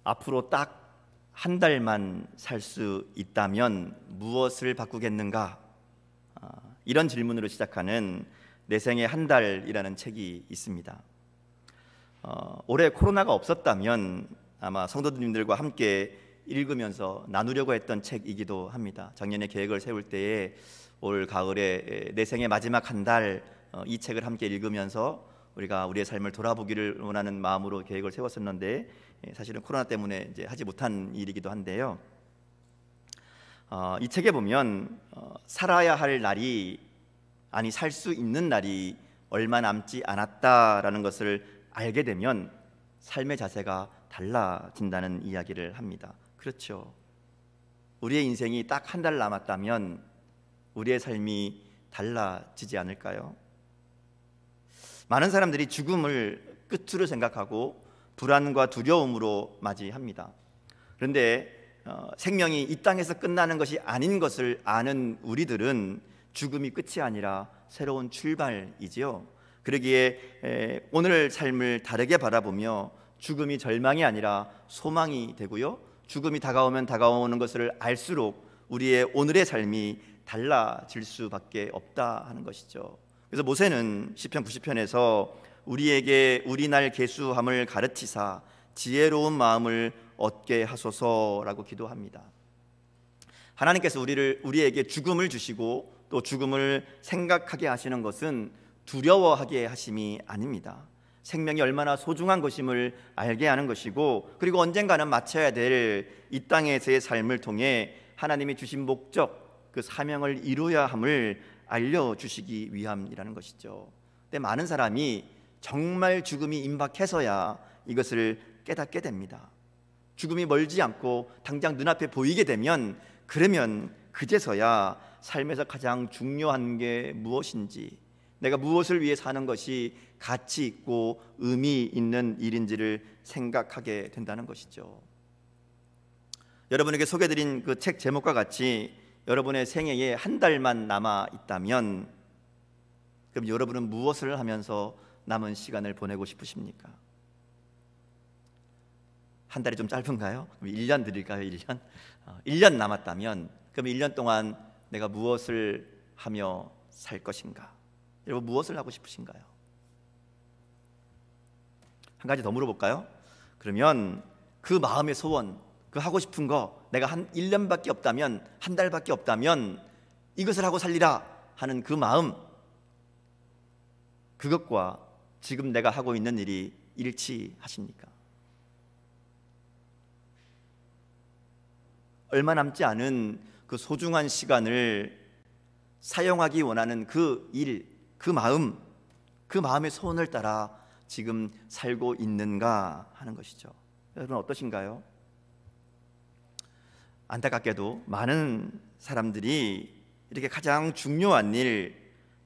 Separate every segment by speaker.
Speaker 1: 앞으로 딱 한 달만 살 수 있다면 무엇을 바꾸겠는가? 이런 질문으로 시작하는 내 생의 한 달이라는 책이 있습니다. 올해 코로나가 없었다면 아마 성도님들과 함께 읽으면서 나누려고 했던 책이기도 합니다. 작년에 계획을 세울 때에 올 가을에 내 생의 마지막 한 달 이 책을 함께 읽으면서 우리가 우리의 삶을 돌아보기를 원하는 마음으로 계획을 세웠었는데 사실은 코로나 때문에 이제 하지 못한 일이기도 한데요. 이 책에 보면 살아야 할 날이 살 수 있는 날이 얼마 남지 않았다라는 것을 알게 되면 삶의 자세가 달라진다는 이야기를 합니다. 그렇죠. 우리의 인생이 딱 한 달 남았다면 우리의 삶이 달라지지 않을까요? 많은 사람들이 죽음을 끝으로 생각하고 불안과 두려움으로 맞이합니다. 그런데 생명이 이 땅에서 끝나는 것이 아닌 것을 아는 우리들은 죽음이 끝이 아니라 새로운 출발이지요. 그러기에 오늘 삶을 다르게 바라보며 죽음이 절망이 아니라 소망이 되고요, 죽음이 다가오면 다가오는 것을 알수록 우리의 오늘의 삶이 달라질 수밖에 없다 하는 것이죠. 그래서 모세는 시편 90편에서 우리에게 우리 날 계수함을 가르치사 지혜로운 마음을 얻게 하소서라고 기도합니다. 하나님께서 우리에게 죽음을 주시고 또 죽음을 생각하게 하시는 것은 두려워하게 하심이 아닙니다. 생명이 얼마나 소중한 것임을 알게 하는 것이고, 그리고 언젠가는 마쳐야 될 이 땅에서의 삶을 통해 하나님이 주신 목적, 그 사명을 이루어야 함을 알려주시기 위함이라는 것이죠. 근데 많은 사람이 정말 죽음이 임박해서야 이것을 깨닫게 됩니다. 죽음이 멀지 않고 당장 눈앞에 보이게 되면, 그러면 그제서야 삶에서 가장 중요한 게 무엇인지, 내가 무엇을 위해 사는 것이 가치 있고 의미 있는 일인지를 생각하게 된다는 것이죠. 여러분에게 소개해드린 그 책 제목과 같이 여러분의 생애에 한 달만 남아 있다면, 그럼 여러분은 무엇을 하면서 남은 시간을 보내고 싶으십니까? 한 달이 좀 짧은가요? 그럼 1년 드릴까요? 1년? 1년 남았다면 그럼 1년 동안 내가 무엇을 하며 살 것인가? 여러분 무엇을 하고 싶으신가요? 한 가지 더 물어볼까요? 그러면 그 마음의 소원, 그 하고 싶은 거, 내가 한 1년밖에 없다면, 한 달밖에 없다면 이것을 하고 살리라 하는 그 마음, 그것과 지금 내가 하고 있는 일이 일치하십니까? 얼마 남지 않은 그 소중한 시간을 사용하기 원하는 그 일, 그 마음, 그 마음의 소원을 따라 지금 살고 있는가 하는 것이죠. 여러분 어떠신가요? 안타깝게도 많은 사람들이 이렇게 가장 중요한 일,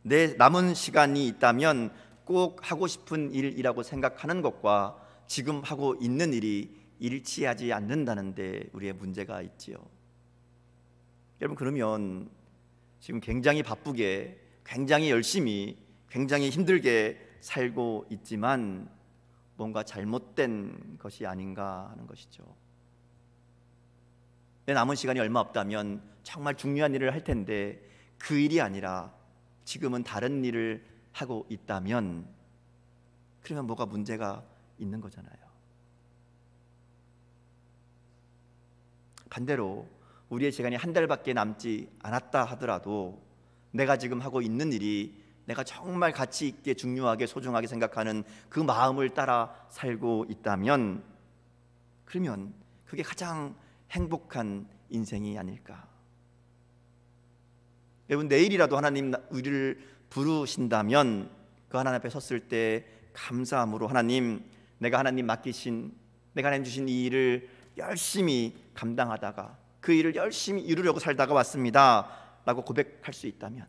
Speaker 1: 내 남은 시간이 있다면 꼭 하고 싶은 일이라고 생각하는 것과 지금 하고 있는 일이 일치하지 않는다는 데 우리의 문제가 있지요. 여러분 그러면 지금 굉장히 바쁘게, 굉장히 열심히, 굉장히 힘들게 살고 있지만 뭔가 잘못된 것이 아닌가 하는 것이죠. 내 남은 시간이 얼마 없다면 정말 중요한 일을 할 텐데 그 일이 아니라 지금은 다른 일을 하고 있다면, 그러면 뭐가 문제가 있는 거잖아요. 반대로 우리의 시간이 한 달밖에 남지 않았다 하더라도 내가 지금 하고 있는 일이 내가 정말 가치 있게, 중요하게, 소중하게 생각하는 그 마음을 따라 살고 있다면, 그러면 그게 가장 행복한 인생이 아닐까. 여러분 내일이라도 하나님 우리를 부르신다면 그 하나님 앞에 섰을 때 감사함으로, 하나님, 내가 하나님 맡기신, 내가 하나님 주신 이 일을 열심히 감당하다가 그 일을 열심히 이루려고 살다가 왔습니다 라고 고백할 수 있다면,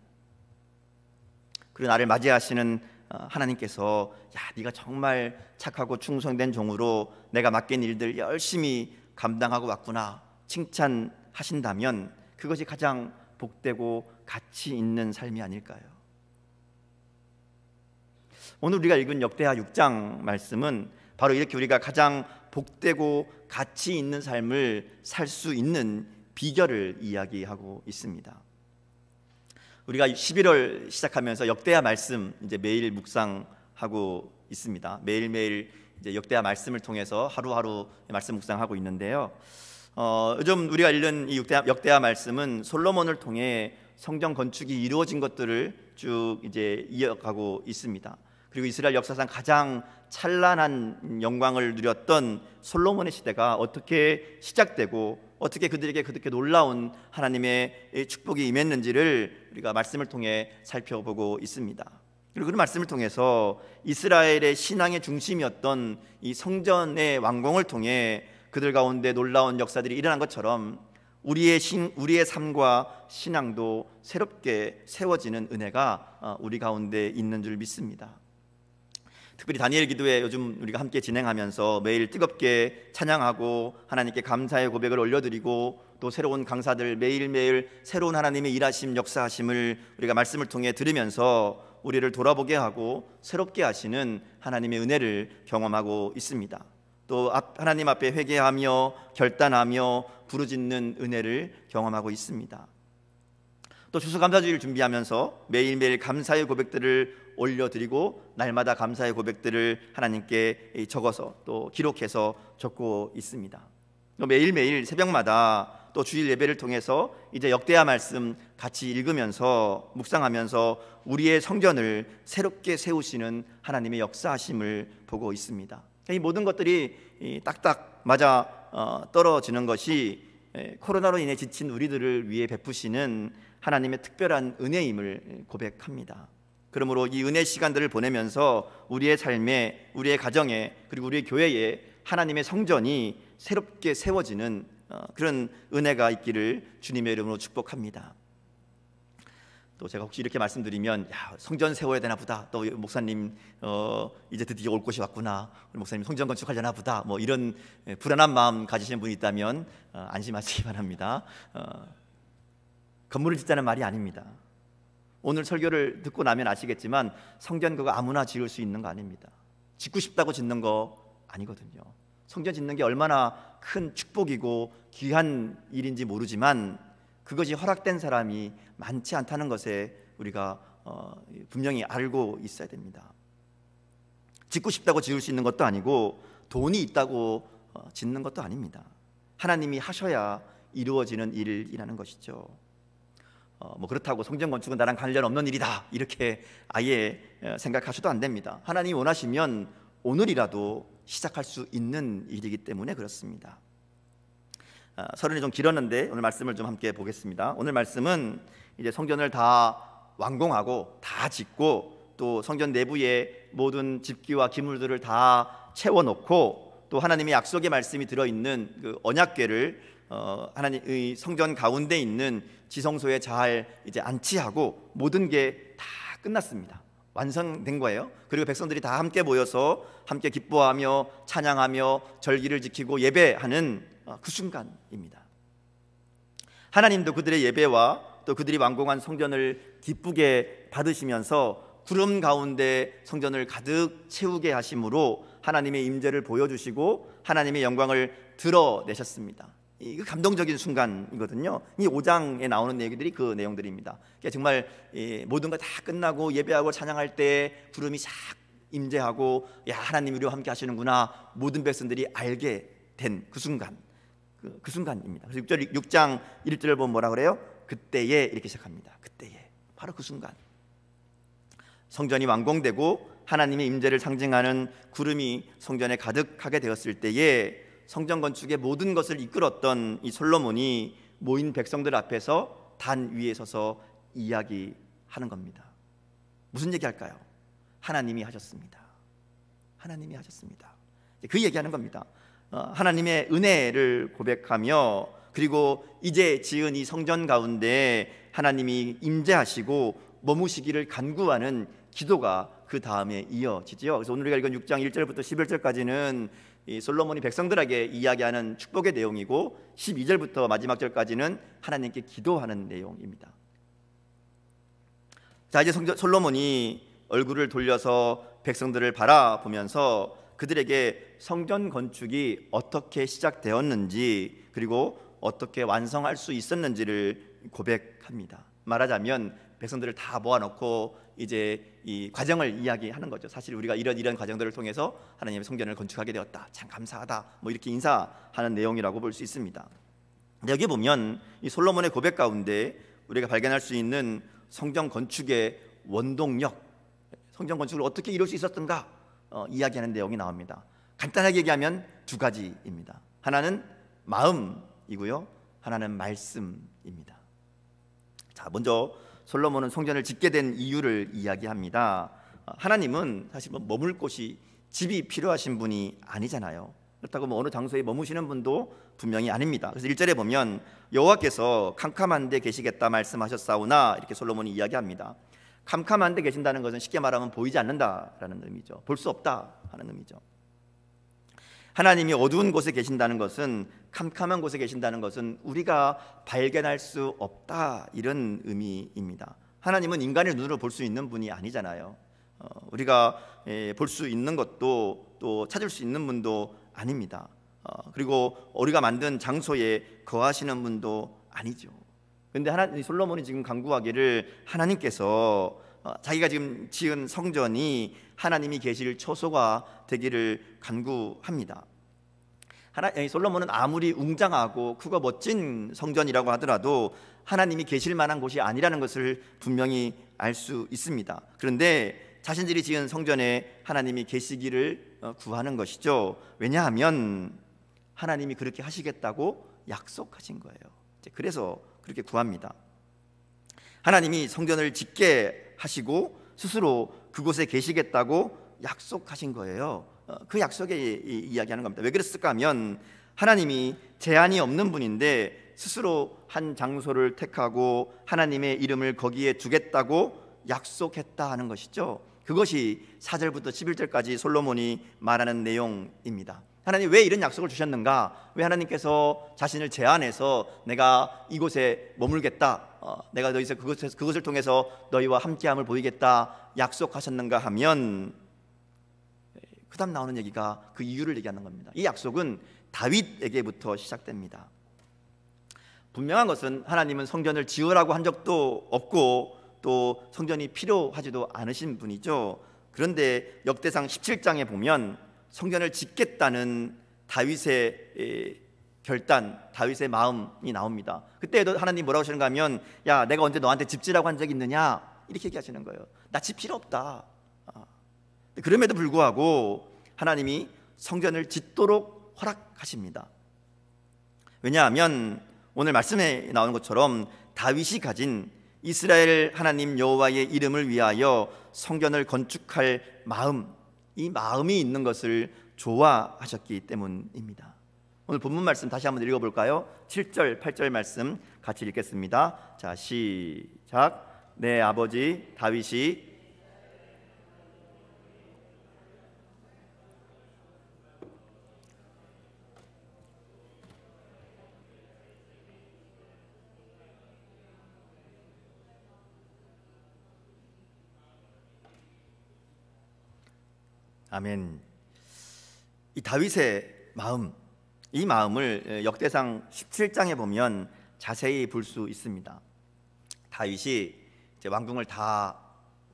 Speaker 1: 그리고 나를 맞이하시는 하나님께서 야, 네가 정말 착하고 충성된 종으로 내가 맡긴 일들 열심히 감당하고 왔구나 칭찬하신다면 그것이 가장 복되고 가치 있는 삶이 아닐까요? 오늘 우리가 읽은 역대하 6장 말씀은 바로 이렇게 우리가 가장 복되고 가치 있는 삶을 살 수 있는 비결을 이야기하고 있습니다. 우리가 11월 시작하면서 역대하 말씀 이제 매일 묵상하고 있습니다. 매일매일 이제 역대하 말씀을 통해서 하루하루 말씀 묵상하고 있는데요. 요즘 우리가 읽는 이 역대하 말씀은 솔로몬을 통해 성전 건축이 이루어진 것들을 쭉 이제 이어가고 있습니다. 그리고 이스라엘 역사상 가장 찬란한 영광을 누렸던 솔로몬의 시대가 어떻게 시작되고 어떻게 그들에게 그렇게 놀라운 하나님의 축복이 임했는지를 우리가 말씀을 통해 살펴보고 있습니다. 그리고 그 말씀을 통해서 이스라엘의 신앙의 중심이었던 이 성전의 완공을 통해 그들 가운데 놀라운 역사들이 일어난 것처럼 우리의 삶과 신앙도 새롭게 세워지는 은혜가 우리 가운데 있는 줄 믿습니다. 특별히 다니엘 기도회 요즘 우리가 함께 진행하면서 매일 뜨겁게 찬양하고 하나님께 감사의 고백을 올려드리고 또 새로운 강사들 매일매일 새로운 하나님의 일하심 역사하심을 우리가 말씀을 통해 들으면서 우리를 돌아보게 하고 새롭게 하시는 하나님의 은혜를 경험하고 있습니다. 또 하나님 앞에 회개하며 결단하며 부르짖는 은혜를 경험하고 있습니다. 또 추수감사주의를 준비하면서 매일매일 감사의 고백들을 올려드리고 날마다 감사의 고백들을 하나님께 적어서 또 기록해서 적고 있습니다. 또 매일매일 새벽마다 또 주일 예배를 통해서 이제 역대하 말씀 같이 읽으면서 묵상하면서 우리의 성전을 새롭게 세우시는 하나님의 역사하심을 보고 있습니다. 이 모든 것들이 딱딱 맞아 떨어지는 것이 코로나로 인해 지친 우리들을 위해 베푸시는 하나님의 특별한 은혜임을 고백합니다. 그러므로 이 은혜 시간들을 보내면서 우리의 삶에, 우리의 가정에, 그리고 우리의 교회에 하나님의 성전이 새롭게 세워지는 그런 은혜가 있기를 주님의 이름으로 축복합니다. 또 제가 혹시 이렇게 말씀드리면 성전 세워야 되나 보다, 또 목사님 이제 드디어 올 곳이 왔구나, 우리 목사님 성전 건축하려나 보다, 뭐 이런 불안한 마음 가지시는 분이 있다면 안심하시기 바랍니다. 건물을 짓자는 말이 아닙니다. 오늘 설교를 듣고 나면 아시겠지만 성전 그거 아무나 지을 수 있는 거 아닙니다. 짓고 싶다고 짓는 거 아니거든요. 성전 짓는 게 얼마나 큰 축복이고 귀한 일인지 모르지만 그것이 허락된 사람이 많지 않다는 것에 우리가 분명히 알고 있어야 됩니다. 짓고 싶다고 지을 수 있는 것도 아니고 돈이 있다고 짓는 것도 아닙니다. 하나님이 하셔야 이루어지는 일이라는 것이죠. 뭐 그렇다고 성전 건축은 나랑 관련 없는 일이다 이렇게 아예 생각하셔도 안 됩니다. 하나님이 원하시면 오늘이라도 시작할 수 있는 일이기 때문에 그렇습니다. 서론이 좀 길었는데 오늘 말씀을 좀 함께 보겠습니다. 오늘 말씀은 이제 성전을 다 완공하고 다 짓고 또 성전 내부에 모든 집기와 기물들을 다 채워놓고 또 하나님의 약속의 말씀이 들어있는 그 언약궤를 하나님의 성전 가운데 있는 지성소에 잘 이제 안치하고 모든 게 다 끝났습니다. 완성된 거예요. 그리고 백성들이 다 함께 모여서 함께 기뻐하며 찬양하며 절기를 지키고 예배하는 그 순간입니다. 하나님도 그들의 예배와 또 그들이 완공한 성전을 기쁘게 받으시면서 구름 가운데 성전을 가득 채우게 하심으로 하나님의 임재를 보여주시고 하나님의 영광을 드러내셨습니다. 이 감동적인 순간이거든요. 이 5장에 나오는 내용들이 그 내용들입니다. 그러니까 정말 모든 거 다 끝나고 예배하고 찬양할 때 구름이 싹 임재하고 야 하나님이 우리와 함께 하시는구나 모든 백성들이 알게 된 그 순간, 그 순간입니다. 그래서 6장 1절을 보면 뭐라 그래요? 그때에 이렇게 시작합니다. 그때에 바로 그 순간 성전이 완공되고 하나님의 임재를 상징하는 구름이 성전에 가득하게 되었을 때에 성전 건축의 모든 것을 이끌었던 이 솔로몬이 모인 백성들 앞에서 단 위에 서서 이야기하는 겁니다. 무슨 얘기할까요? 하나님이 하셨습니다. 하나님이 하셨습니다. 그 얘기하는 겁니다. 하나님의 은혜를 고백하며 그리고 이제 지은 이 성전 가운데 하나님이 임재하시고 머무시기를 간구하는 기도가 그 다음에 이어지죠. 그래서 오늘 우리가 읽은 6장 1절부터 11절까지는 이 솔로몬이 백성들에게 이야기하는 축복의 내용이고 12절부터 마지막 절까지는 하나님께 기도하는 내용입니다. 자, 이제 솔로몬이 얼굴을 돌려서 백성들을 바라보면서 그들에게 성전 건축이 어떻게 시작되었는지 그리고 어떻게 완성할 수 있었는지를 고백합니다. 말하자면 백성들을 다 모아놓고 이제 이 과정을 이야기하는 거죠. 사실 우리가 이런 과정들을 통해서 하나님의 성전을 건축하게 되었다. 참 감사하다. 뭐 이렇게 인사하는 내용이라고 볼 수 있습니다. 여기 보면 이 솔로몬의 고백 가운데 우리가 발견할 수 있는 성전 건축의 원동력, 성전 건축을 어떻게 이룰 수 있었던가 이야기하는 내용이 나옵니다. 간단하게 얘기하면 두 가지입니다. 하나는 마음이고요, 하나는 말씀입니다. 자, 먼저 솔로몬은 성전을 짓게 된 이유를 이야기합니다. 하나님은 사실 머물 곳이 집이 필요하신 분이 아니잖아요. 그렇다고 어느 장소에 머무시는 분도 분명히 아닙니다. 그래서 1절에 보면 여호와께서 캄캄한 데 계시겠다 말씀하셨사오나 이렇게 솔로몬이 이야기합니다. 캄캄한 데 계신다는 것은 쉽게 말하면 보이지 않는다라는 의미죠. 볼 수 없다 하는 의미죠. 하나님이 어두운 곳에 계신다는 것은, 캄캄한 곳에 계신다는 것은 우리가 발견할 수 없다 이런 의미입니다. 하나님은 인간의 눈으로 볼 수 있는 분이 아니잖아요. 우리가 볼 수 있는 것도 또 찾을 수 있는 분도 아닙니다. 그리고 우리가 만든 장소에 거하시는 분도 아니죠. 그런데 솔로몬이 지금 간구하기를 하나님께서 자기가 지금 지은 성전이 하나님이 계실 처소가 되기를 간구합니다. 솔로몬은 아무리 웅장하고 크고 멋진 성전이라고 하더라도 하나님이 계실 만한 곳이 아니라는 것을 분명히 알 수 있습니다. 그런데 자신들이 지은 성전에 하나님이 계시기를 구하는 것이죠. 왜냐하면 하나님이 그렇게 하시겠다고 약속하신 거예요. 그래서 그렇게 구합니다. 하나님이 성전을 짓게 하시고 스스로 그곳에 계시겠다고 약속하신 거예요. 그 약속에 이야기하는 겁니다. 왜 그랬을까 하면 하나님이 제한이 없는 분인데 스스로 한 장소를 택하고 하나님의 이름을 거기에 두겠다고 약속했다 하는 것이죠. 그것이 4절부터 11절까지 솔로몬이 말하는 내용입니다. 하나님 왜 이런 약속을 주셨는가? 왜 하나님께서 자신을 제한해서 내가 이곳에 머물겠다, 내가 너희서 그것을 통해서 너희와 함께함을 보이겠다 약속하셨는가 하면 그 다음 나오는 얘기가 그 이유를 얘기하는 겁니다. 이 약속은 다윗에게부터 시작됩니다. 분명한 것은 하나님은 성전을 지으라고 한 적도 없고 또 성전이 필요하지도 않으신 분이죠. 그런데 역대상 17장에 보면 성전을 짓겠다는 다윗의 결단, 다윗의 마음이 나옵니다. 그때도 하나님 뭐라고 하시는가 하면, 야, 내가 언제 너한테 집 지라고 한 적이 있느냐 이렇게 얘기하시는 거예요. 나 집 필요 없다. 그럼에도 불구하고 하나님이 성전을 짓도록 허락하십니다. 왜냐하면 오늘 말씀에 나오는 것처럼 다윗이 가진 이스라엘 하나님 여호와의 이름을 위하여 성전을 건축할 마음, 이 마음이 있는 것을 좋아하셨기 때문입니다. 오늘 본문 말씀 다시 한번 읽어볼까요? 7절, 8절 말씀 같이 읽겠습니다. 자, 시작. 내 아버지 다윗이 아멘. 이 다윗의 마음, 이 마음을 역대상 17장에 보면 자세히 볼 수 있습니다. 다윗이 이제 왕궁을 다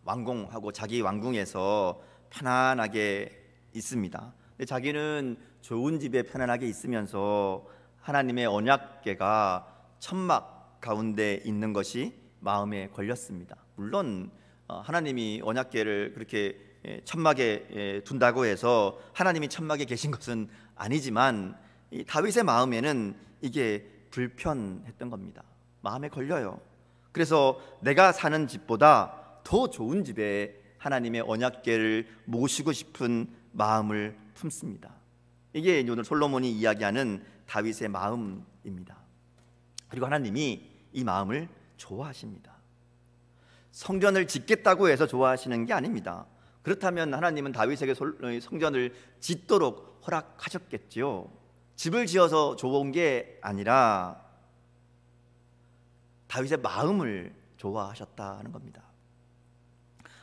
Speaker 1: 완공하고 자기 왕궁에서 편안하게 있습니다. 근데 자기는 좋은 집에 편안하게 있으면서 하나님의 언약궤가 천막 가운데 있는 것이 마음에 걸렸습니다. 물론 하나님이 언약궤를 그렇게 천막에 둔다고 해서 하나님이 천막에 계신 것은 아니지만 이 다윗의 마음에는 이게 불편했던 겁니다. 마음에 걸려요. 그래서 내가 사는 집보다 더 좋은 집에 하나님의 언약궤를 모시고 싶은 마음을 품습니다. 이게 오늘 솔로몬이 이야기하는 다윗의 마음입니다. 그리고 하나님이 이 마음을 좋아하십니다. 성전을 짓겠다고 해서 좋아하시는 게 아닙니다. 그렇다면 하나님은 다윗에게 성전을 짓도록 허락하셨겠지요. 집을 지어서 좋은 게 아니라 다윗의 마음을 좋아하셨다는 겁니다.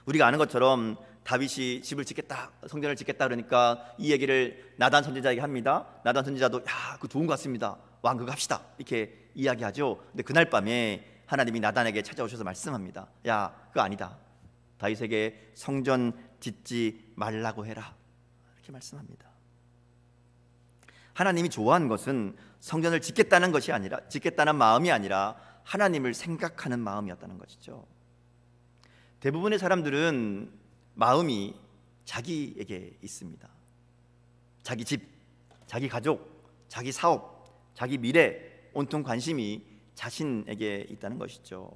Speaker 1: 우리가 아는 것처럼 다윗이 집을 짓겠다, 성전을 짓겠다 그러니까 이 얘기를 나단 선지자에게 합니다. 나단 선지자도 야, 그거 좋은 것 같습니다. 왕 그거 합시다. 이렇게 이야기하죠. 근데 그날 밤에 하나님이 나단에게 찾아오셔서 말씀합니다. 야, 그거 아니다. 다윗에게 성전 짓지 말라고 해라. 이렇게 말씀합니다. 하나님이 좋아하는 것은 성전을 짓겠다는 것이 아니라, 짓겠다는 마음이 아니라 하나님을 생각하는 마음이었다는 것이죠. 대부분의 사람들은 마음이 자기에게 있습니다. 자기 집, 자기 가족, 자기 사업, 자기 미래, 온통 관심이 자신에게 있다는 것이죠.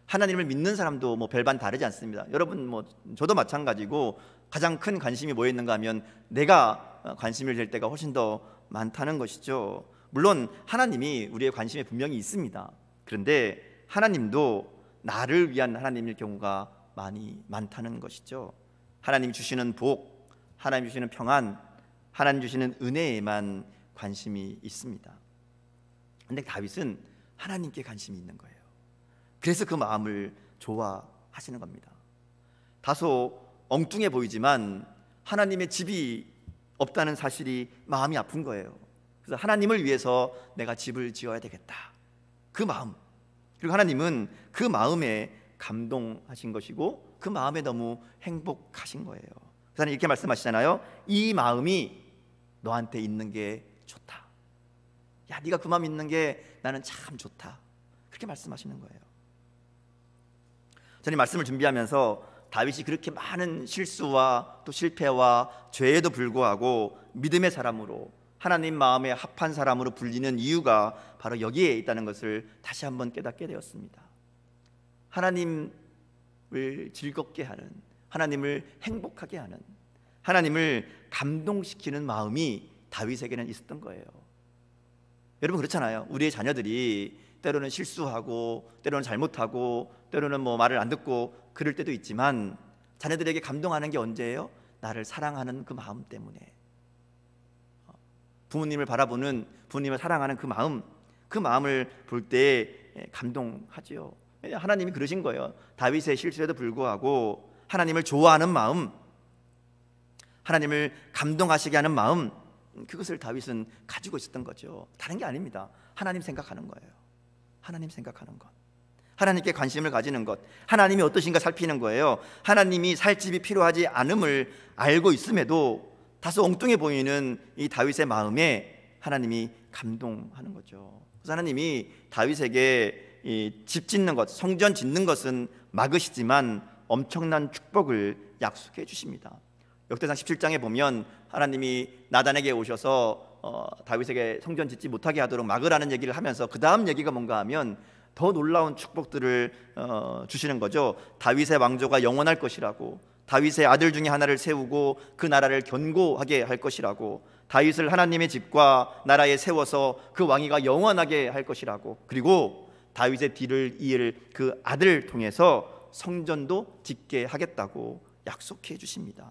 Speaker 1: 하나님을 믿는 사람도 뭐 별반 다르지 않습니다. 여러분 뭐 저도 마찬가지고 가장 큰 관심이 뭐에 있는가 하면 내가 관심을 될 때가 훨씬 더 많다는 것이죠. 물론 하나님이 우리의 관심에 분명히 있습니다. 그런데 하나님도 나를 위한 하나님일 경우가 많다는 것이죠. 하나님 주시는 복, 하나님 주시는 평안, 하나님 주시는 은혜에만 관심이 있습니다. 그런데 다윗은 하나님께 관심이 있는 거예요. 그래서 그 마음을 좋아하시는 겁니다. 다소 엉뚱해 보이지만 하나님의 집이 없다는 사실이 마음이 아픈 거예요. 그래서 하나님을 위해서 내가 집을 지어야 되겠다, 그 마음, 그리고 하나님은 그 마음에 감동하신 것이고 그 마음에 너무 행복하신 거예요. 그래서 하나님 이렇게 말씀하시잖아요. 이 마음이 너한테 있는 게 좋다. 야, 네가 그 마음 있는 게 나는 참 좋다. 그렇게 말씀하시는 거예요. 저는 이 말씀을 준비하면서 다윗이 그렇게 많은 실수와 또 실패와 죄에도 불구하고 믿음의 사람으로, 하나님 마음에 합한 사람으로 불리는 이유가 바로 여기에 있다는 것을 다시 한번 깨닫게 되었습니다. 하나님을 즐겁게 하는, 하나님을 행복하게 하는, 하나님을 감동시키는 마음이 다윗에게는 있었던 거예요. 여러분 그렇잖아요. 우리의 자녀들이 때로는 실수하고 때로는 잘못하고 때로는 뭐 말을 안 듣고 그럴 때도 있지만 자녀들에게 감동하는 게 언제예요? 나를 사랑하는 그 마음 때문에. 부모님을 바라보는, 부모님을 사랑하는 그 마음, 그 마음을 볼 때 감동하지요. 하나님이 그러신 거예요. 다윗의 실수에도 불구하고 하나님을 좋아하는 마음, 하나님을 감동하시게 하는 마음, 그것을 다윗은 가지고 있었던 거죠. 다른 게 아닙니다. 하나님 생각하는 거예요. 하나님 생각하는 것, 하나님께 관심을 가지는 것, 하나님이 어떠신가 살피는 거예요. 하나님이 살 집이 필요하지 않음을 알고 있음에도 다소 엉뚱해 보이는 이 다윗의 마음에 하나님이 감동하는 거죠. 그래서 하나님이 다윗에게 이 집 짓는 것, 성전 짓는 것은 막으시지만 엄청난 축복을 약속해 주십니다. 역대상 17장에 보면 하나님이 나단에게 오셔서 다윗에게 성전 짓지 못하게 하도록 막으라는 얘기를 하면서 그 다음 얘기가 뭔가 하면 더 놀라운 축복들을 주시는 거죠. 다윗의 왕조가 영원할 것이라고, 다윗의 아들 중에 하나를 세우고 그 나라를 견고하게 할 것이라고, 다윗을 하나님의 집과 나라에 세워서 그 왕위가 영원하게 할 것이라고, 그리고 다윗의 뒤를 이을 그 아들을 통해서 성전도 짓게 하겠다고 약속해 주십니다.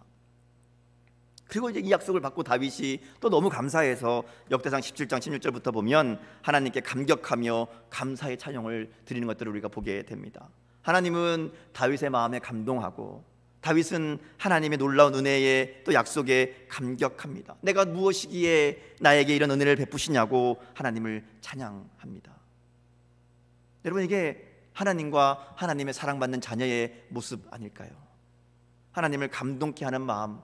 Speaker 1: 그리고 이제 이 약속을 받고 다윗이 또 너무 감사해서 역대상 17장 16절부터 보면 하나님께 감격하며 감사의 찬양을 드리는 것들을 우리가 보게 됩니다. 하나님은 다윗의 마음에 감동하고 다윗은 하나님의 놀라운 은혜에 또 약속에 감격합니다. 내가 무엇이기에 나에게 이런 은혜를 베푸시냐고 하나님을 찬양합니다. 여러분, 이게 하나님과 하나님의 사랑받는 자녀의 모습 아닐까요? 하나님을 감동케 하는 마음,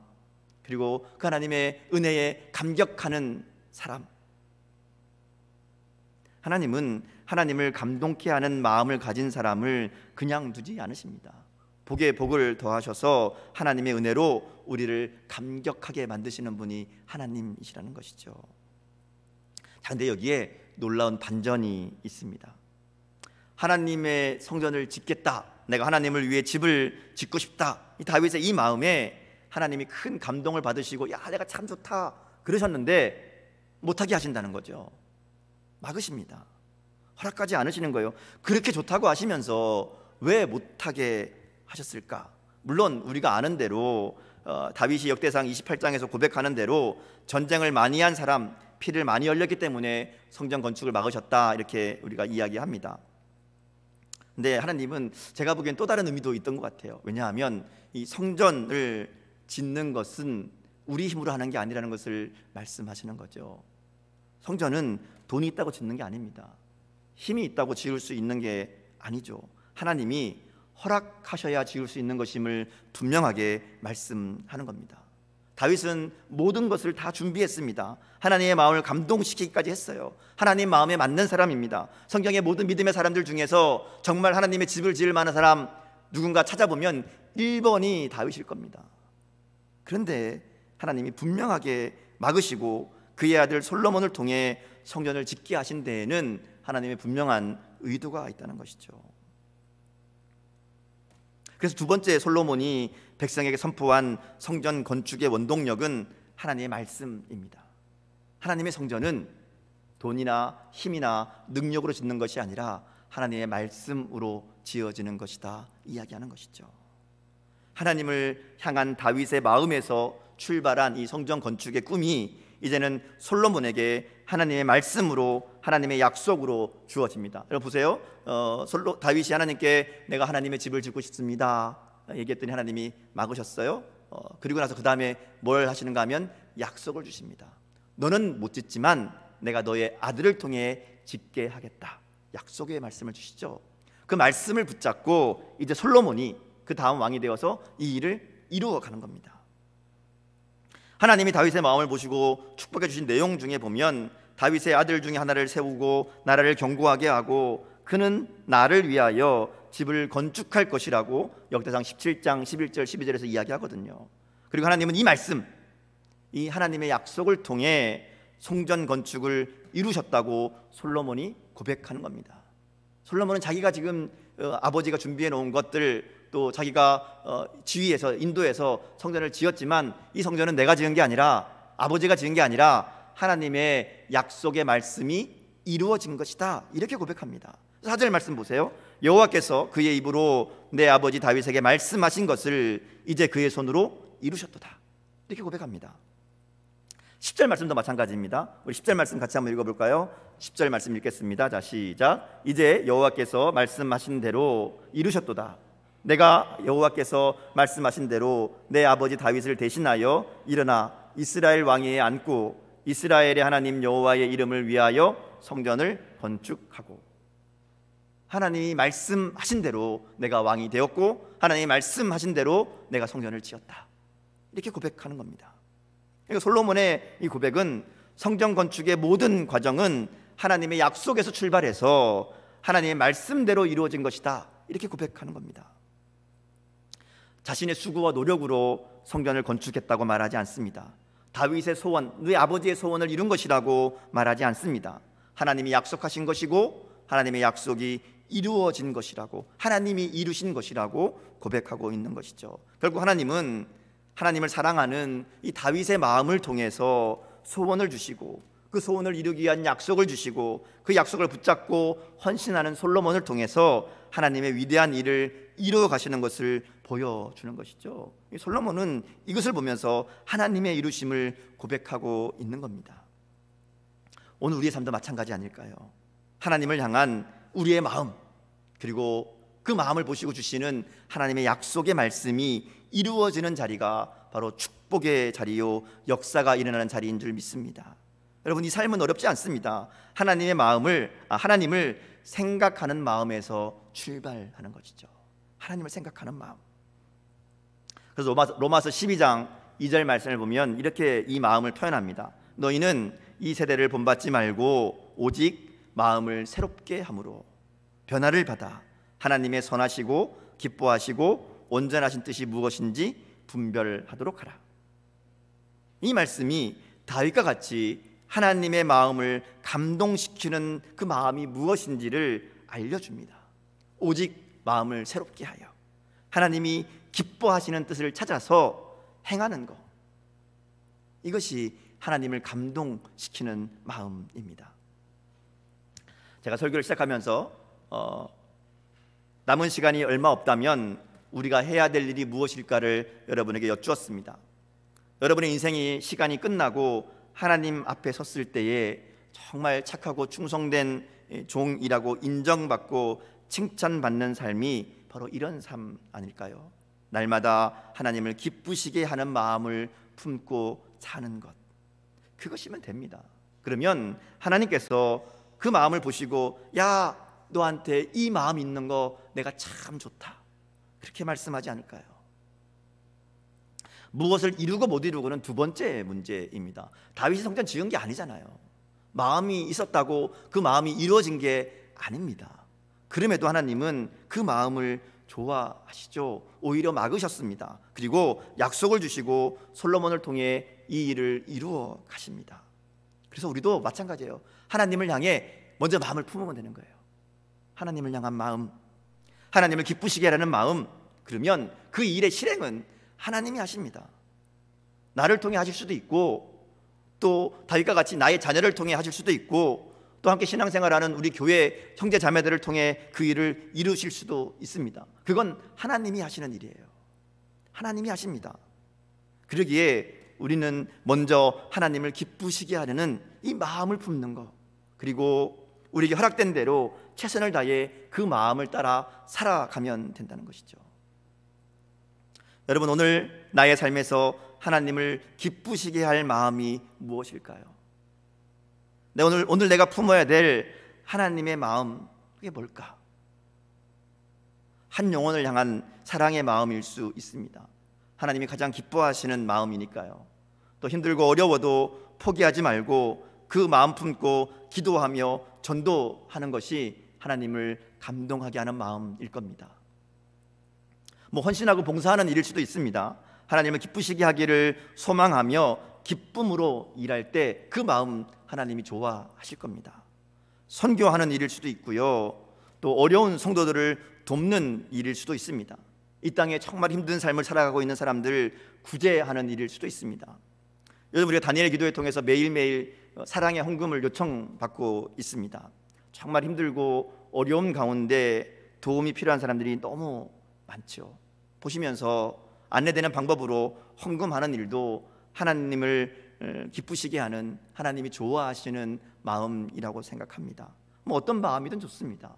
Speaker 1: 그리고 그 하나님의 은혜에 감격하는 사람. 하나님은 하나님을 감동케 하는 마음을 가진 사람을 그냥 두지 않으십니다. 복에 복을 더하셔서 하나님의 은혜로 우리를 감격하게 만드시는 분이 하나님이시라는 것이죠. 자, 근데 여기에 놀라운 반전이 있습니다. 하나님의 성전을 짓겠다, 내가 하나님을 위해 집을 짓고 싶다, 이 다윗의 이 마음에 하나님이 큰 감동을 받으시고 야, 내가 참 좋다 그러셨는데 못하게 하신다는 거죠. 막으십니다. 허락하지 않으시는 거예요. 그렇게 좋다고 하시면서 왜 못하게 하셨을까? 물론 우리가 아는 대로 다윗이 역대상 28장에서 고백하는 대로 전쟁을 많이 한 사람, 피를 많이 흘렸기 때문에 성전 건축을 막으셨다, 이렇게 우리가 이야기합니다. 근데 하나님은 제가 보기엔 또 다른 의미도 있던 것 같아요. 왜냐하면 이 성전을 짓는 것은 우리 힘으로 하는 게 아니라는 것을 말씀하시는 거죠. 성전은 돈이 있다고 짓는 게 아닙니다. 힘이 있다고 지을 수 있는 게 아니죠. 하나님이 허락하셔야 지을 수 있는 것임을 분명하게 말씀하는 겁니다. 다윗은 모든 것을 다 준비했습니다. 하나님의 마음을 감동시키기까지 했어요. 하나님 마음에 맞는 사람입니다. 성경의 모든 믿음의 사람들 중에서 정말 하나님의 집을 지을 만한 사람 누군가 찾아보면 1번이 다윗일 겁니다. 그런데 하나님이 분명하게 막으시고 그의 아들 솔로몬을 통해 성전을 짓게 하신 데에는 하나님의 분명한 의도가 있다는 것이죠. 그래서 두 번째 솔로몬이 백성에게 선포한 성전 건축의 원동력은 하나님의 말씀입니다. 하나님의 성전은 돈이나 힘이나 능력으로 짓는 것이 아니라 하나님의 말씀으로 지어지는 것이다 이야기하는 것이죠. 하나님을 향한 다윗의 마음에서 출발한 이 성전 건축의 꿈이 이제는 솔로몬에게 하나님의 말씀으로 하나님의 약속으로 주어집니다. 여러분 보세요. 다윗이 하나님께 내가 하나님의 집을 짓고 싶습니다 얘기했더니 하나님이 막으셨어요. 그리고 나서 그 다음에 뭘 하시는가 하면 약속을 주십니다. 너는 못 짓지만 내가 너의 아들을 통해 짓게 하겠다. 약속의 말씀을 주시죠. 그 말씀을 붙잡고 이제 솔로몬이 그 다음 왕이 되어서 이 일을 이루어가는 겁니다. 하나님이 다윗의 마음을 보시고 축복해 주신 내용 중에 보면 다윗의 아들 중에 하나를 세우고 나라를 견고하게 하고 그는 나를 위하여 집을 건축할 것이라고 역대상 17장 11절 12절에서 이야기하거든요. 그리고 하나님은 이 말씀, 이 하나님의 약속을 통해 성전 건축을 이루셨다고 솔로몬이 고백하는 겁니다. 솔로몬은 자기가 지금 아버지가 준비해 놓은 것들, 또 자기가 지휘해서 인도해서 성전을 지었지만 이 성전은 내가 지은 게 아니라 아버지가 지은 게 아니라 하나님의 약속의 말씀이 이루어진 것이다 이렇게 고백합니다. 4절 말씀 보세요. 여호와께서 그의 입으로 내 아버지 다윗에게 말씀하신 것을 이제 그의 손으로 이루셨도다 이렇게 고백합니다. 10절 말씀도 마찬가지입니다. 우리 10절 말씀 같이 한번 읽어볼까요? 10절 말씀 읽겠습니다. 자, 시작. 이제 여호와께서 말씀하신 대로 이루셨도다. 내가 여호와께서 말씀하신 대로 내 아버지 다윗을 대신하여 일어나 이스라엘 왕위에 앉고 이스라엘의 하나님 여호와의 이름을 위하여 성전을 건축하고. 하나님이 말씀하신 대로 내가 왕이 되었고 하나님이 말씀하신 대로 내가 성전을 지었다 이렇게 고백하는 겁니다. 그러니까 솔로몬의 이 고백은 성전 건축의 모든 과정은 하나님의 약속에서 출발해서 하나님의 말씀대로 이루어진 것이다 이렇게 고백하는 겁니다. 자신의 수고와 노력으로 성전을 건축했다고 말하지 않습니다. 다윗의 소원, 네 아버지의 소원을 이룬 것이라고 말하지 않습니다. 하나님이 약속하신 것이고 하나님의 약속이 이루어진 것이라고, 하나님이 이루신 것이라고 고백하고 있는 것이죠. 결국 하나님은 하나님을 사랑하는 이 다윗의 마음을 통해서 소원을 주시고 그 소원을 이루기 위한 약속을 주시고 그 약속을 붙잡고 헌신하는 솔로몬을 통해서 하나님의 위대한 일을 이루어 가시는 것을 보여주는 것이죠. 솔로몬은 이것을 보면서 하나님의 이루심을 고백하고 있는 겁니다. 오늘 우리의 삶도 마찬가지 아닐까요? 하나님을 향한 우리의 마음, 그리고 그 마음을 보시고 주시는 하나님의 약속의 말씀이 이루어지는 자리가 바로 축복의 자리요 역사가 일어나는 자리인 줄 믿습니다. 여러분, 이 삶은 어렵지 않습니다. 하나님을 생각하는 마음에서 출발하는 것이죠. 하나님을 생각하는 마음. 그래서 로마서 12장 2절 말씀을 보면 이렇게 이 마음을 표현합니다. 너희는 이 세대를 본받지 말고 오직 마음을 새롭게 함으로 변화를 받아 하나님의 선하시고 기뻐하시고 온전하신 뜻이 무엇인지 분별하도록 하라. 이 말씀이 다윗과 같이 하나님의 마음을 감동시키는 그 마음이 무엇인지를 알려줍니다. 오직 마음을 새롭게 하여 하나님이 기뻐하시는 뜻을 찾아서 행하는 것, 이것이 하나님을 감동시키는 마음입니다. 제가 설교를 시작하면서 남은 시간이 얼마 없다면 우리가 해야 될 일이 무엇일까를 여러분에게 여쭈었습니다. 여러분의 인생이 시간이 끝나고 하나님 앞에 섰을 때에 정말 착하고 충성된 종이라고 인정받고 칭찬받는 삶이 바로 이런 삶 아닐까요? 날마다 하나님을 기쁘시게 하는 마음을 품고 사는 것, 그것이면 됩니다. 그러면 하나님께서 그 마음을 보시고, 야, 너한테 이 마음 있는 거 내가 참 좋다, 그렇게 말씀하지 않을까요? 무엇을 이루고 못 이루고는 두 번째 문제입니다. 다윗이 성전 지은 게 아니잖아요. 마음이 있었다고 그 마음이 이루어진 게 아닙니다. 그럼에도 하나님은 그 마음을 좋아하시죠. 오히려 막으셨습니다. 그리고 약속을 주시고 솔로몬을 통해 이 일을 이루어 가십니다. 그래서 우리도 마찬가지예요. 하나님을 향해 먼저 마음을 품으면 되는 거예요. 하나님을 향한 마음, 하나님을 기쁘시게 하라는 마음, 그러면 그 일의 실행은 하나님이 하십니다. 나를 통해 하실 수도 있고, 또 다윗과 같이 나의 자녀를 통해 하실 수도 있고, 또 함께 신앙생활하는 우리 교회 형제 자매들을 통해 그 일을 이루실 수도 있습니다. 그건 하나님이 하시는 일이에요. 하나님이 하십니다. 그러기에 우리는 먼저 하나님을 기쁘시게 하려는 이 마음을 품는 것, 그리고 우리에게 허락된 대로 최선을 다해 그 마음을 따라 살아가면 된다는 것이죠. 여러분, 오늘 나의 삶에서 하나님을 기쁘시게 할 마음이 무엇일까요? 오늘 내가 품어야 될 하나님의 마음, 그게 뭘까? 한 영혼을 향한 사랑의 마음일 수 있습니다. 하나님이 가장 기뻐하시는 마음이니까요. 또 힘들고 어려워도 포기하지 말고 그 마음 품고 기도하며 전도하는 것이 하나님을 감동하게 하는 마음일 겁니다. 헌신하고 봉사하는 일일 수도 있습니다. 하나님을 기쁘시게 하기를 소망하며 기쁨으로 일할 때 그 마음 하나님이 좋아하실 겁니다. 선교하는 일일 수도 있고요, 또 어려운 성도들을 돕는 일일 수도 있습니다. 이 땅에 정말 힘든 삶을 살아가고 있는 사람들 구제하는 일일 수도 있습니다. 요즘 우리가 다니엘 기도회 통해서 매일매일 사랑의 헌금을 요청받고 있습니다. 정말 힘들고 어려움 가운데 도움이 필요한 사람들이 너무 많죠. 보시면서 안내되는 방법으로 헌금하는 일도 하나님을 기쁘시게 하는, 하나님이 좋아하시는 마음이라고 생각합니다. 어떤 마음이든 좋습니다.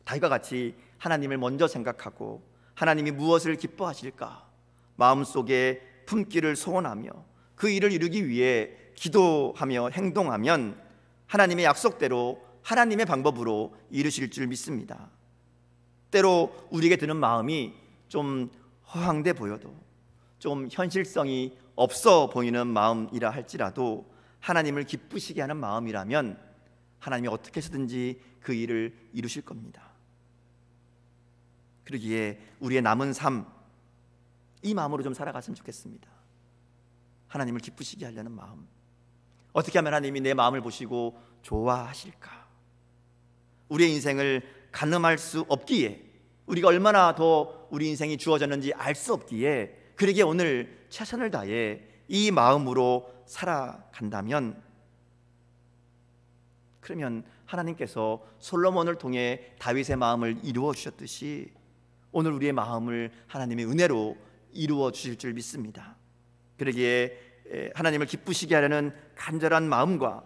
Speaker 1: 다윗과 같이 하나님을 먼저 생각하고 하나님이 무엇을 기뻐하실까 마음속에 품기를 소원하며 그 일을 이루기 위해 기도하며 행동하면 하나님의 약속대로 하나님의 방법으로 이루실 줄 믿습니다. 때로 우리에게 드는 마음이 좀 허황돼 보여도, 좀 현실성이 없어 보이는 마음이라 할지라도 하나님을 기쁘시게 하는 마음이라면 하나님이 어떻게 해서든지 그 일을 이루실 겁니다. 그러기에 우리의 남은 삶, 이 마음으로 좀 살아갔으면 좋겠습니다. 하나님을 기쁘시게 하려는 마음, 어떻게 하면 하나님이 내 마음을 보시고 좋아하실까? 우리의 인생을 가늠할 수 없기에, 우리가 얼마나 더 우리 인생이 주어졌는지 알 수 없기에, 그러기에 오늘 최선을 다해 이 마음으로 살아간다면, 그러면 하나님께서 솔로몬을 통해 다윗의 마음을 이루어 주셨듯이 오늘 우리의 마음을 하나님의 은혜로 이루어 주실 줄 믿습니다. 그러기에 하나님을 기쁘시게 하려는 간절한 마음과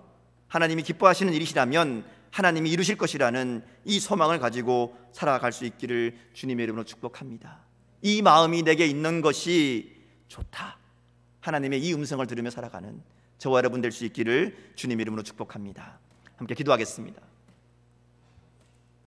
Speaker 1: 하나님이 기뻐하시는 일이시라면 하나님이 이루실 것이라는 이 소망을 가지고 살아갈 수 있기를 주님의 이름으로 축복합니다. 이 마음이 내게 있는 것이 좋다, 하나님의 이 음성을 들으며 살아가는 저와 여러분 될 수 있기를 주님의 이름으로 축복합니다. 함께 기도하겠습니다.